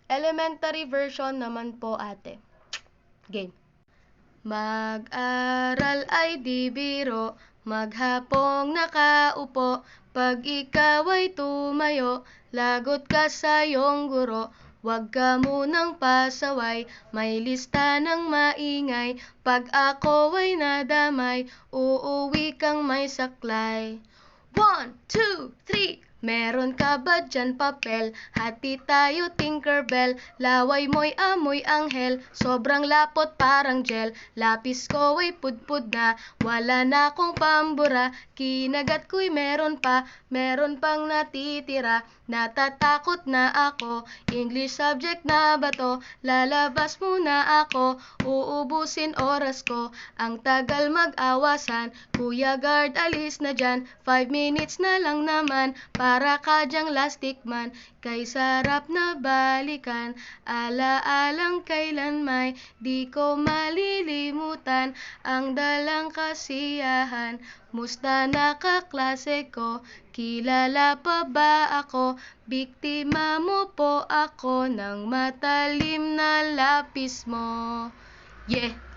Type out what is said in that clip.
Elementary version naman po, ate. Game. Mag-aral ay di biro, maghapong nakaupo, pag ikaw ay tumayo, lagot ka sa iyong guro. Huwag ka munang pasaway, may lista ng maingay, pag ako ay nadamay, uuwi kang may saklay. 1, 2, 3, meron ka ba dyan papel? Hati tayo Tinkerbell, laway mo'y amoy anghel, sobrang lapot parang gel, lapis ko ay pudpud na, wala na akong pambura, kinagat ko'y meron pang natitira, natatakot na ako, English subject na ba to? Lalabas muna ako, uubusin oras ko, ang tagal mag-awasan, Kuya Guard alis na dyan, 5 minutes na lang naman, para ka dyang lastic man, kay sarap na balikan, alaalang kailan may di ko malilimutan, ang dalang kasiyahan, musta na kaklase ko, kilala pa ba ako, biktima mo po ako ng matalim na lapis mo. Yeah!